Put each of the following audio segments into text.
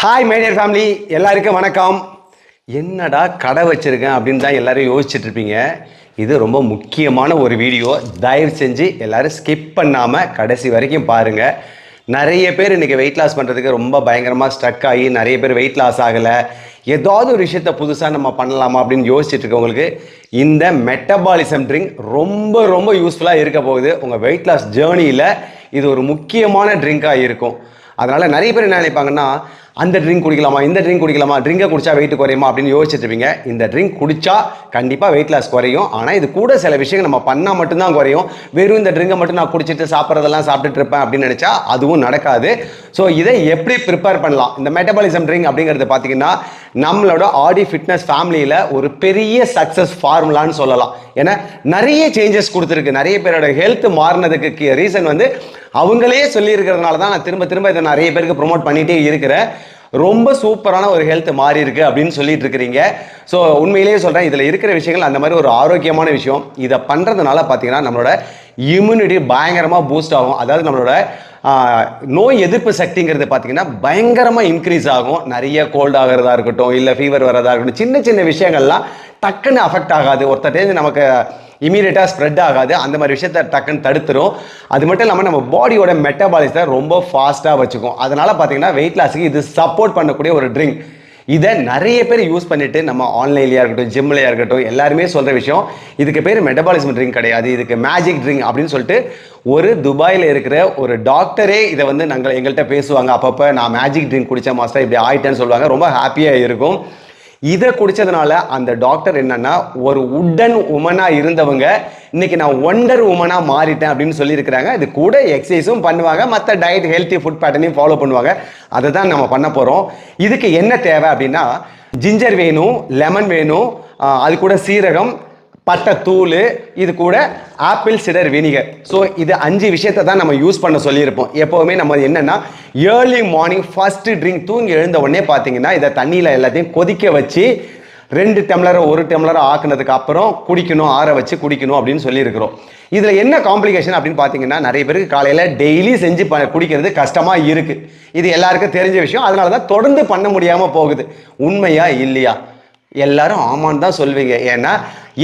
Hi my dear family, எல்லாருக்கும் வணக்கம். என்னடா கடை வச்சுருக்கேன் அப்படின்னு தான் எல்லோரும் யோசிச்சுட்டு இருப்பீங்க. இது ரொம்ப முக்கியமான ஒரு வீடியோ. தயவு செஞ்சு எல்லோரும் ஸ்கிப் பண்ணாமல் கடைசி வரைக்கும் பாருங்கள். நிறைய பேர் இன்றைக்கி வெயிட் லாஸ் பண்ணுறதுக்கு ரொம்ப பயங்கரமாக ஸ்ட்ரக் ஆகி நிறைய பேர் வெயிட் லாஸ் ஆகலை. ஏதாவது ஒரு விஷயத்தை புதுசாக நம்ம பண்ணலாமா அப்படின்னு யோசிச்சுட்டு இருக்கவங்களுக்கு இந்த மெட்டபாலிசம் ட்ரிங்க் ரொம்ப ரொம்ப யூஸ்ஃபுல்லாக இருக்க போகுது. உங்கள் வெயிட் லாஸ் ஜேர்னியில் இது ஒரு முக்கியமான ட்ரிங்காக இருக்கும். அதனால் நிறைய பேர் என்ன நினைப்பாங்கன்னா, அந்த ட்ரிங்க் குடிக்கலாமா, இந்த ட்ரிங்க் குடிக்கலாமா, ட்ரிங்கை குடிச்சா வெயிட் குறையுமா அப்படின்னு யோசிச்சுட்டு இருப்பீங்க. இந்த ட்ரிங்க் குடிச்சா கண்டிப்பாக வெயிட் லாஸ் குறையும். ஆனால் இது கூட சில விஷயங்கள் நம்ம பண்ணால் மட்டும்தான் குறையும். வெறும் இந்த ட்ரிங்கை மட்டும் நான் குடிச்சிட்டு சாப்பிட்றதெல்லாம் சாப்பிட்டுட்டு இருப்பேன் அப்படின்னு நினச்சா அதுவும் நடக்காது. ஸோ இதை எப்படி ப்ரிப்பேர் பண்ணலாம்? இந்த மெட்டபாலிசம் ட்ரிங்க் அப்படிங்கிறது பார்த்தீங்கன்னா நம்மளோட ஆடி ஃபிட்னஸ் ஃபேமிலியில் ஒரு பெரிய சக்ஸஸ் ஃபார்முலான்னு சொல்லலாம். ஏன்னா நிறைய சேஞ்சஸ் கொடுத்துருக்கு. நிறைய பேரோட ஹெல்த் மாறினதுக்கு ரீசன் அவங்களே சொல்லியிருக்கிறதுனால தான் நான் திரும்ப திரும்ப இதை நிறைய பேருக்கு ப்ரொமோட் பண்ணிகிட்டே இருக்கிறேன். ரொம்ப சூப்பரான ஒரு ஹெல்த் மாறி இருக்கு அப்படின்னு சொல்லிட்டு இருக்கிறீங்க. ஸோ உண்மையிலேயே சொல்கிறேன், இதில் இருக்கிற விஷயங்கள் அந்த மாதிரி ஒரு ஆரோக்கியமான விஷயம். இதை பண்ணுறதுனால பார்த்தீங்கன்னா நம்மளோட இம்யூனிட்டி பயங்கரமாக பூஸ்ட் ஆகும். அதாவது நம்மளோட நோய் எதிர்ப்பு சக்திங்கிறது பார்த்தீங்கன்னா பயங்கரமாக இன்க்ரீஸ் ஆகும். நிறைய கோல்ட் ஆகிறதா இருக்கட்டும், இல்லை ஃபீவர் வரதா இருக்கட்டும், சின்ன சின்ன விஷயங்கள்லாம் டக்குன்னு அஃபெக்ட் ஆகாது. ஒருத்தர் நமக்கு இமீடியட்டாக ஸ்ப்ரெட் ஆகாது. அந்த மாதிரி விஷயத்தை டக்குன்னு தடுத்துரும். அது மட்டும் இல்லாமல் நம்ம பாடியோட மெட்டபாலிசத்தை ரொம்ப ஃபாஸ்ட்டாக வச்சுக்கும். அதனால் பார்த்தீங்கன்னா வெயிட் லாஸுக்கு இது சப்போர்ட் பண்ணக்கூடிய ஒரு ட்ரிங்க். இதை நிறைய பேர் யூஸ் பண்ணிவிட்டு நம்ம ஆன்லைன்லையாக இருக்கட்டும், ஜிம்லையாக இருக்கட்டும், எல்லாருமே சொல்கிற விஷயம், இதுக்கு பேர் மெட்டபாலிசம் ட்ரிங்க் கிடையாது, இதுக்கு மேஜிக் ட்ரிங்க் அப்படின்னு சொல்லிட்டு ஒரு துபாயில் இருக்கிற ஒரு டாக்டரே இதை எங்கள்கிட்ட பேசுவாங்க. அப்பப்போ நான் மேஜிக் ட்ரிங்க் குடித்த மாஸ்டர் இப்படி ஆயிட்டேன்னு சொல்லுவாங்க. ரொம்ப ஹாப்பியாக இருக்கும். இதை குடித்ததுனால அந்த டாக்டர் என்னன்னா, ஒரு உடன் உமனாக இருந்தவங்க இன்னைக்கு நான் ஒண்டர் உமனாக மாறிட்டேன் அப்படின்னு சொல்லியிருக்கிறாங்க. இது கூட எக்ஸசைஸும் பண்ணுவாங்க, மற்ற டயட் ஹெல்த்தி ஃபுட் பேட்டர்னையும் ஃபாலோ பண்ணுவாங்க. அதை தான் நம்ம பண்ண போகிறோம். இதுக்கு என்ன தேவை அப்படின்னா, ஜிஞ்சர் வேணும், லெமன் வேணும், அது கூட சீரகம், பட்டைத்தூள், இது கூட ஆப்பிள் சிடர் வினிகர். ஸோ இது 5 விஷயத்தை தான் நம்ம யூஸ் பண்ண சொல்லியிருப்போம். எப்போவுமே நம்ம என்னென்னா ஏர்லி மார்னிங் ஃபஸ்ட்டு ட்ரிங்க் தூங்கி எழுந்த உடனே பார்த்தீங்கன்னா இதை தண்ணியில் எல்லாத்தையும் கொதிக்க வச்சு 2 டம்ளரை 1 டம்ளரை ஆக்குனதுக்கு அப்புறம் குடிக்கணும், ஆற வச்சு குடிக்கணும் அப்படின்னு சொல்லியிருக்கிறோம். இதில் என்ன காம்ப்ளிகேஷன் அப்படின்னு பார்த்தீங்கன்னா, நிறைய பேருக்கு காலையில் டெய்லி செஞ்சு குடிக்கிறது கஷ்டமாக இருக்குது. இது எல்லாருக்கும் தெரிஞ்ச விஷயம். அதனால தான் தொடர்ந்து பண்ண முடியாமல் போகுது. உண்மையா இல்லையா? எல்லாரும் ஆமான்னு தான் சொல்வீங்க. ஏன்னா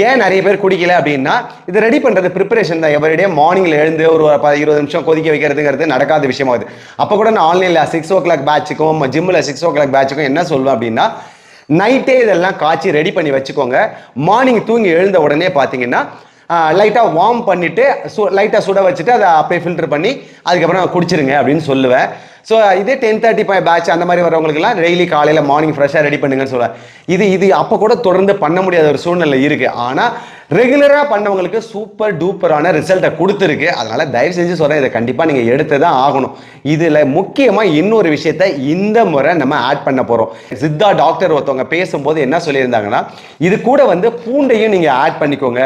ஏன் நிறைய பேர் குடிக்கல அப்படின்னா, இது ரெடி பண்ணுறது ப்ரிப்பரேஷன் தான். எவரிடே மார்னிங்கில் எழுந்து ஒரு 20 நிமிஷம் கொதிக்க வைக்கிறதுங்கிறது நடக்காத விஷயமாகுது. அப்போ கூட நான் ஆன்லைனில் 6 o'clock பேட்சுக்கும் ஜிம்மில் 6 o'clock பேட்சுக்கும் என்ன சொல்வேன் அப்படின்னா, நைட்டே இதெல்லாம் காய்ச்சி ரெடி பண்ணி வச்சுக்கோங்க. மார்னிங் தூங்கி எழுந்த உடனே பார்த்தீங்கன்னா லைட்டாக வார்ம் பண்ணிவிட்டு லைட்டாக சுட வச்சுட்டு அதை அப்படியே ஃபில்டர் பண்ணி அதுக்கப்புறம் குடிச்சிருங்க அப்படின்னு சொல்லுவேன். ஸோ இதே 10:35 பேட்ச் அந்த மாதிரி வரவங்களுக்குலாம் டெய்லி காலையில் மார்னிங் ஃப்ரெஷ்ஷாக ரெடி பண்ணுங்கன்னு சொல்லுவேன். இது அப்போ கூட தொடர்ந்து பண்ண முடியாத ஒரு சூழ்நிலை இருக்குது. ஆனால் ரெகுலராக பண்ணவங்களுக்கு சூப்பர் டூப்பரான ரிசல்ட்டை கொடுத்துருக்கு. அதனால் தயவு செஞ்சு சொல்கிறேன், இதை கண்டிப்பாக நீங்கள் எடுத்து தான் ஆகணும். இதில் முக்கியமாக இன்னொரு விஷயத்தை இந்த முறை நம்ம ஆட் பண்ண போகிறோம். சித்தா டாக்டர் ஒருத்தவங்க பேசும்போது என்ன சொல்லியிருந்தாங்கன்னா, இது கூட பூண்டையும் நீங்கள் ஆட் பண்ணிக்கோங்க.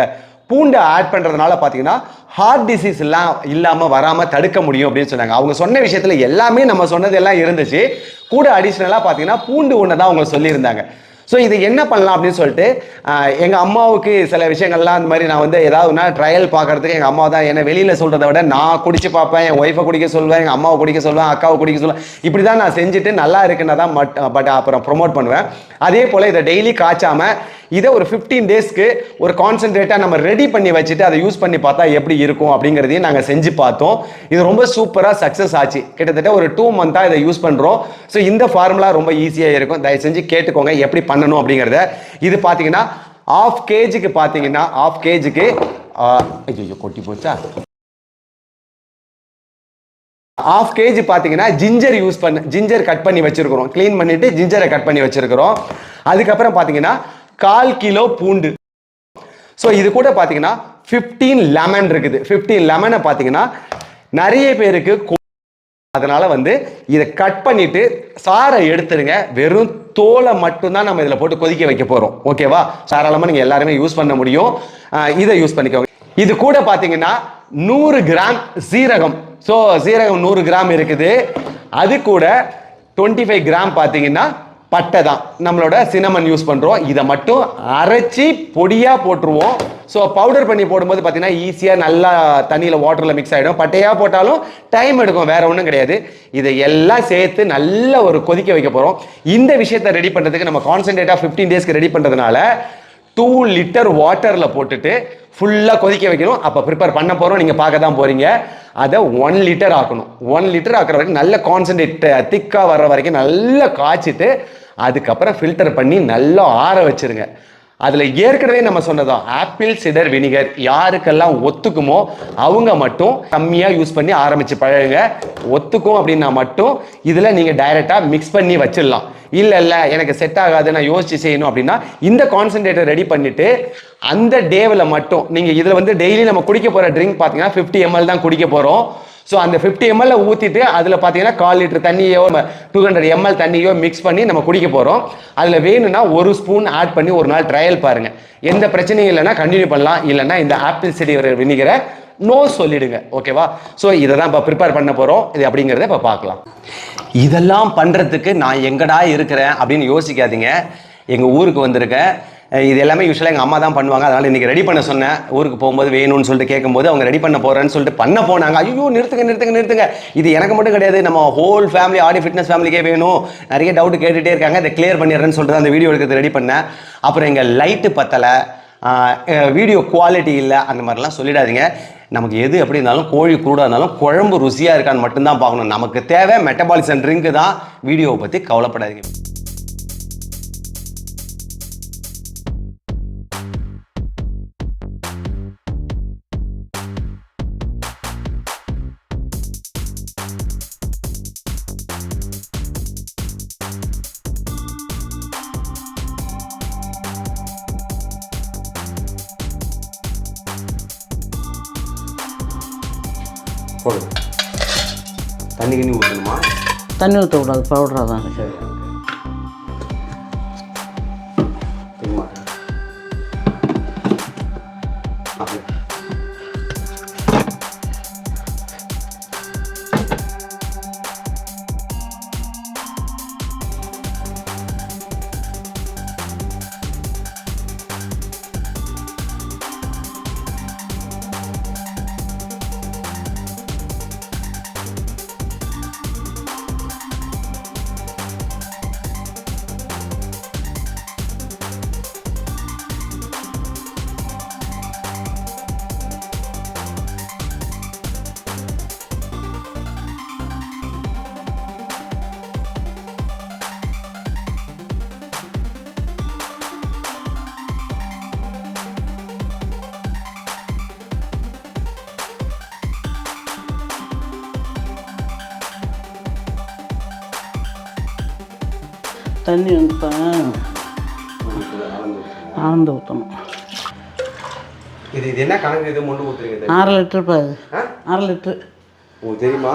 பூண்டை ஆட் பண்ணுறதுனால பார்த்தீங்கன்னா ஹார்ட் டிசீஸ் எல்லாம் இல்லாமல் வராமல் தடுக்க முடியும் அப்படின்னு சொன்னாங்க. அவங்க சொன்ன விஷயத்தில் எல்லாமே நம்ம சொன்னது எல்லாம் இருந்துச்சு. கூட அடிஷ்னலாக பார்த்தீங்கன்னா பூண்டு ஒன்று தான் அவங்க சொல்லியிருந்தாங்க. ஸோ இது என்ன பண்ணலாம் அப்படின்னு சொல்லிட்டு எங்கள் அம்மாவுக்கு சில விஷயங்கள்லாம் அந்த மாதிரி நான் ஏதாவதுனா ட்ரையல் பார்க்குறதுக்கு எங்கள் அம்மா தான் என்னை வெளியில் சொல்கிறத விட நான் குடிச்சு பார்ப்பேன். என் ஒய்ஃபை குடிக்க சொல்லுவேன், எங்கள் அம்மாவை குடிக்க சொல்லுவேன், அக்காவை குடிக்க சொல்லுவேன். இப்படி தான் நான் செஞ்சுட்டு நல்லா இருக்குன்னா தான் பட் அப்புறம் ப்ரொமோட் பண்ணுவேன். அதே போல் இதை டெய்லி காய்ச்சாமல் இதை ஒரு 15 டேஸ்க்கு ஒரு கான்சென்ட்ரேட்டாக நம்ம ரெடி பண்ணி வச்சுட்டு அதை யூஸ் பண்ணி பார்த்தா எப்படி இருக்கும் அப்படிங்கிறதையும் நாங்கள் செஞ்சு பார்த்தோம். இது ரொம்ப சூப்பராக சக்ஸஸ் ஆச்சு. கிட்டத்தட்ட ஒரு 2 மந்த்தாக இதை யூஸ் பண்ணுறோம். ஸோ இந்த ஃபார்முலா ரொம்ப ஈஸியாக இருக்கும். தயவு செஞ்சு கேட்டுக்கோங்க எப்படி பண்ணணும் அப்படிங்கிறத. இது பார்த்தீங்கன்னா 1/2 kgக்கு பார்த்தீங்கன்னா 1/2 kgக்கு ஐயோ கொட்டி போச்சா 1/2 kg பார்த்தீங்கன்னா ஜிஞ்சர் கட் பண்ணி வச்சிருக்கிறோம். க்ளீன் பண்ணிட்டு ஜிஞ்சரை கட் பண்ணி வச்சிருக்கிறோம். அதுக்கப்புறம் பார்த்தீங்கன்னா 1/4 கிலோ பூண்டு. ஸோ இது கூட பார்த்தீங்கன்னா 15 லெமன் இருக்குது. 15 லெமனை பார்த்தீங்கன்னா நிறைய பேருக்கு அதனால இதை கட் பண்ணிட்டு சாரை எடுத்துருங்க. வெறும் தோலை மட்டும்தான் நம்ம இதில் போட்டு கொதிக்க வைக்க போகிறோம். ஓகேவா? தாராளமாக நீங்கள் எல்லாருமே யூஸ் பண்ண முடியும். இதை யூஸ் பண்ணிக்கோங்க. இது கூட பார்த்தீங்கன்னா 100 கிராம் சீரகம். ஸோ சீரகம் 100 கிராம் இருக்குது. அது கூட 25 கிராம் பார்த்தீங்கன்னா பட்டை தான். நம்மளோட சினமன் யூஸ் பண்ணுறோம். இதை மட்டும் அரைச்சி பொடியாக போட்டுருவோம். ஸோ பவுடர் பண்ணி போடும்போது பார்த்தீங்கன்னா ஈஸியாக நல்லா தண்ணியில் வாட்டரில் மிக்ஸ் ஆகிடும். பட்டையாக போட்டாலும் டைம் எடுக்கும், வேற ஒன்றும் கிடையாது. இதை எல்லாம் சேர்த்து நல்ல ஒரு கொதிக்க வைக்க போகிறோம். இந்த விஷயத்தை ரெடி பண்ணுறதுக்கு நம்ம கான்சன்ட்ரேட்டாக 15 டேஸ்க்கு ரெடி பண்ணுறதுனால 2 லிட்டர் வாட்டரில் போட்டுட்டு ஃபுல்லாக கொதிக்க வைக்கணும். அப்போ ப்ரிப்பேர் பண்ண போகிறோம், நீங்கள் பார்க்க தான் போகிறீங்க. அதை 1 லிட்டர் ஆக்கணும். 1 லிட்டர் ஆக்கிற வரைக்கும் நல்ல கான்சன்ட்ரேட் திக்காக வர்ற வரைக்கும் நல்லா காய்ச்சிட்டு அதுக்கப்புறம் ஃபில்டர் பண்ணி நல்லா ஆற வச்சிருங்க. அதில் ஏற்கனவே நம்ம சொன்னதான் ஆப்பிள் சிடர் வினிகர் யாருக்கெல்லாம் ஒத்துக்குமோ அவங்க மட்டும் கம்மியாக யூஸ் பண்ணி ஆரம்பித்து பழகுங்க. ஒத்துக்கும் அப்படின்னா மட்டும் இதில் நீங்கள் டைரெக்டாக மிக்ஸ் பண்ணி வச்சிடலாம். இல்லை எனக்கு செட் ஆகாது, நான் யோசிச்சு செய்யணும் அப்படின்னா இந்த கான்சன்ட்ரேட்டை ரெடி பண்ணிவிட்டு அந்த டேவில் மட்டும் நீங்கள் இதில் வந்து டெய்லி நம்ம குடிக்க போகிற ட்ரிங்க் பார்த்தீங்கன்னா 50 ml தான் குடிக்க போகிறோம். ஸோ அந்த 50 ml ஊற்றிட்டு அதில் பார்த்தீங்கன்னா 1/4 லிட்டர் தண்ணியோ 200 ml தண்ணியோ மிக்ஸ் பண்ணி நம்ம குடிக்க போகிறோம். அதில் வேணும்னா 1 ஸ்பூன் ஆட் பண்ணி ஒரு நாள் ட்ரையல் பாருங்கள். எந்த பிரச்சனையும் இல்லைன்னா கண்டினியூ பண்ணலாம். இல்லைன்னா இந்த ஆப்பிள் சிடர் வினிகரை நோ சொல்லிடுங்க. ஓகேவா? ஸோ இதை தான் இப்போ ப்ரிப்பேர் பண்ண போகிறோம். இது அப்படிங்கிறத இப்போ பார்க்கலாம். இதெல்லாம் பண்ணுறதுக்கு நான் எங்கடா இருக்கிறேன் அப்படின்னு யோசிக்காதீங்க. எங்கள் ஊருக்கு வந்திருக்கேன். இது எல்லாமே யூஸ்வலாக எங்கள் அம்மா தான் பண்ணுவாங்க. அதனால் இன்றைக்கி ரெடி பண்ண சொன்னேன். ஊருக்கு போகும்போது வேணும்னு சொல்லிட்டு கேட்கும்போது அவங்க ரெடி பண்ண போகிறேன்னு சொல்லிட்டு பண்ண போனாங்க. ஐயோ நிறுத்துங்க, இது எனக்கு மட்டும் கிடையாது, நம்ம ஹோல் ஃபேமிலி ஆடி ஃபிட்னஸ் ஃபேமிலிக்கே வேணும். நிறைய டவுட் கேட்டுகிட்டே இருக்காங்க. இதை கிளியர் பண்ணிடுறேன்னு சொல்லிட்டு அந்த வீடியோ எடுக்கிறது ரெடி பண்ணேன். அப்புறம் எங்கள் லைட்டு பத்தலை, வீடியோ குவாலிட்டி இல்லை, அந்த மாதிரிலாம் சொல்லிடாதீங்க. நமக்கு எது எப்படி இருந்தாலும் கோழி கூட இருந்தாலும் குழம்பு ருசியாக இருக்கான்னு மட்டும்தான் பார்க்கணும். நமக்கு தேவை மெட்டபாலிசம் ட்ரிங்க்கு தான். வீடியோவை பற்றி கவலைப்படாதீங்க. போடுங்க. தண்ணி ஊற்றணுமா? தண்ணி ஊற்றக்கூடாது, பவுடராக தான். சரி. தண்ணி வந்து அளந்து ஊற்றணும். இது என்ன கணக்கு? இது முண்டு ஊற்றுறீங்க? 6 லிட்டர் பாரு. 6 லிட்டரு. ஓ, தெரியுமா?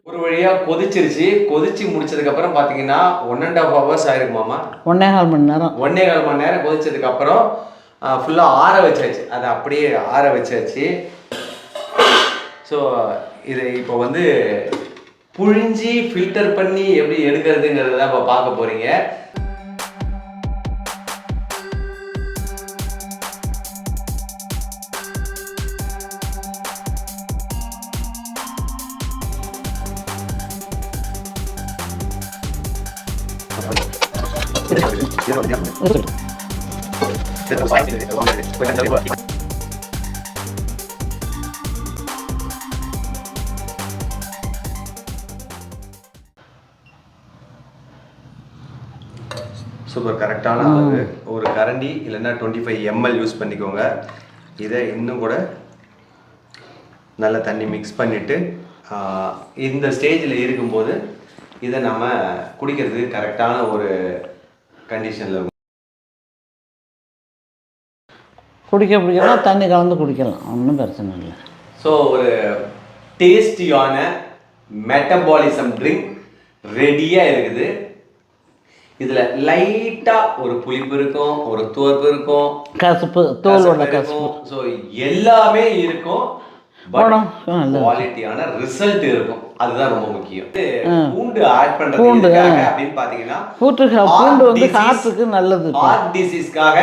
ஒரு வழியா கொதிச்சிருச்சு. கொதிச்சு முடிச்சதுக்கு அப்புறம் பாத்தீங்கன்னா 1.5 hours ஆயிருக்குமாமா. 1.25 மணி நேரம். 1.25 மணி நேரம் கொதிச்சதுக்கு அப்புறம் ஃபுல்லா ஆற வச்சாச்சு. அதை அப்படியே ஆற வச்சாச்சு. ஸோ இதை இப்போ வந்து புழிஞ்சி ஃபில்டர் பண்ணி எப்படி எடுக்கிறதுங்கிறத இப்போ பார்க்க போறீங்க. சூப்பர், கரெக்டான அளவு. ஒரு கரண்டி இல்லைன்னா 25 ml யூஸ் பண்ணிக்கோங்க. இதை இன்னும் கூட நல்லா தண்ணி மிக்ஸ் பண்ணிவிட்டு இந்த ஸ்டேஜில் இருக்கும்போது இதை நம்ம குடிக்கிறதுக்கு கரெக்டான ஒரு கண்டிஷனில் இருக்கும். குடிக்க பிடிக்கலாம், தண்ணி கலந்து குடிக்கலாம், ஒன்றும் பிரச்சனை இல்லை. ஸோ ஒரு டேஸ்டியான மெட்டபாலிசம் ட்ரிங்க் ரெடியாக இருக்குது. இதில் லைட்டாக ஒரு புளிப்பு இருக்கும், ஒரு துவர்ப்பு இருக்கும், கசப்பு, தோலோட கசப்பு, ஸோ எல்லாமே இருக்கும். நல்ல குவாலிட்டியான ரிசல்ட் இருக்கும். அதுதான் ரொம்ப முக்கியம். பூண்டு ஆட் பண்றது அப்படின்னு பாத்தீங்கன்னா பூண்டு வந்து ஹார்ட்டுக்கு நல்லது. ஹார்ட் டிசீஸ்க்காக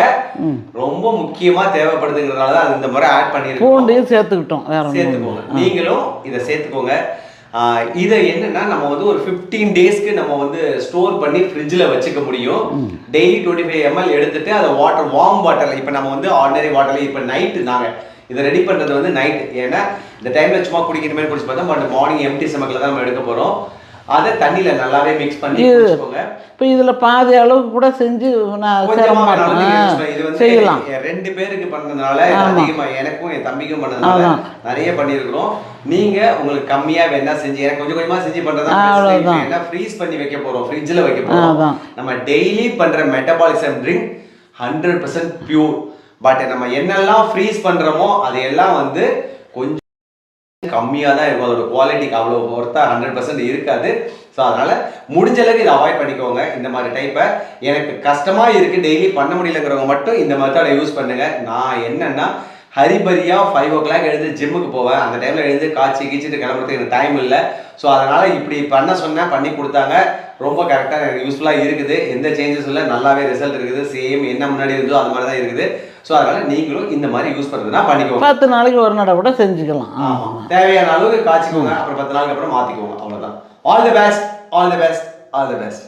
ரொம்ப முக்கியமா தேவைப்படுதுங்கிறதால தான் இந்த முறை ஆட் பண்ணிருக்கோம். பூண்டையும் சேர்த்துக்கிட்டோம். சேர்த்துக்கோங்க, நீங்களும் இதை சேர்த்துக்கோங்க. இதை என்னன்னா நம்ம வந்து ஒரு 15 டேஸ்க்கு நம்ம வந்து ஸ்டோர் பண்ணி ஃப்ரிட்ஜில் வச்சுக்க முடியும். டெய்லி 25 ml எடுத்துட்டு அதை வார்ம் வாட்டர்ல, இப்போ நம்ம வந்து ஆர்டினரி வாட்டர்ல இப்போ நைட்டு நாங்கள் இதை ரெடி பண்ணுறது வந்து நைட், ஏன்னா இந்த டைமில் சும்மா குடிக்கிற மாதிரி குடிச்சு பார்த்தா, பட் மார்னிங் எம்டி ஸ்டமக்கில் தான் நம்ம எடுக்க போகிறோம். அதை தண்ணியில் நல்லாவே மிக்ஸ் பண்ணி குடிச்சுக்கோங்க. இப்போ இதில் பாதி அளவுக்கு கூட செஞ்சு நான் செய்யலாம். 2 பேருக்கு பண்ணதுனால அதிகமாக, எனக்கும் என் தம்பிக்கும் பண்ணதுனால நிறைய பண்ணியிருக்கிறோம். நீங்கள் உங்களுக்கு கம்மியாக வேணா செஞ்சு, எனக்கு கொஞ்சம் கொஞ்சமாக செஞ்சு பண்ணுறதா, ஏன்னா ஃப்ரீஸ் பண்ணி வைக்க போகிறோம், ஃப்ரிட்ஜில் வைக்க போகிறோம். நம்ம டெய்லி பண்ணுற மெட்டபாலிசம் ட்ரிங்க் 100% பியூர். பட் நம்ம என்னெல்லாம் ஃப்ரீஸ் பண்ணுறோமோ அது எல்லாம் வந்து கொஞ்சம் கம்மியாக தான் இருக்கும். அதோட குவாலிட்டிக்கு அவ்வளோ ஒர்த்தா 100% இருக்காது. ஸோ அதனால் முடிஞ்ச அளவுக்கு இதை அவாய்ட் பண்ணிக்கோங்க. இந்த மாதிரி டைப்பை எனக்கு கஷ்டமாக இருக்குது, டெய்லி பண்ண முடியலங்கிறவங்க மட்டும் இந்த மெத்தடை யூஸ் பண்ணுங்கள். நான் என்னென்னா ஹரிபரியாக 5 o'clock எழுந்து ஜிம்முக்கு போவேன். அந்த டைமில் எழுந்து கீச்சிட்டு கிளம்புறதுக்கு எனக்கு டைம் இல்லை. ஸோ அதனால் இப்படி பண்ண சொன்னேன், பண்ணி கொடுத்தாங்க. ரொம்ப கரெக்டாக எனக்கு யூஸ்ஃபுல்லாக இருக்குது. எந்த சேஞ்சஸும் இல்லை, நல்லாவே ரிசல்ட் இருக்குது. சேம் என்ன முன்னாடி இருந்தோ அந்த மாதிரி தான் இருக்குது. ஸோ அதனால் நீங்களும் இந்த மாதிரி யூஸ் பண்ணுறதுனா பண்ணிக்கோங்க. 10 நாளைக்கு ஒரு நடை கூட செஞ்சுக்கலாம். தேவையான அளவுக்கு காய்ச்சிக்கோங்க, அப்புறம் 10 நாளுக்கு அப்புறம் மாற்றிக்கோங்க. அவ்வளோதான். All the best, all the best, all the best.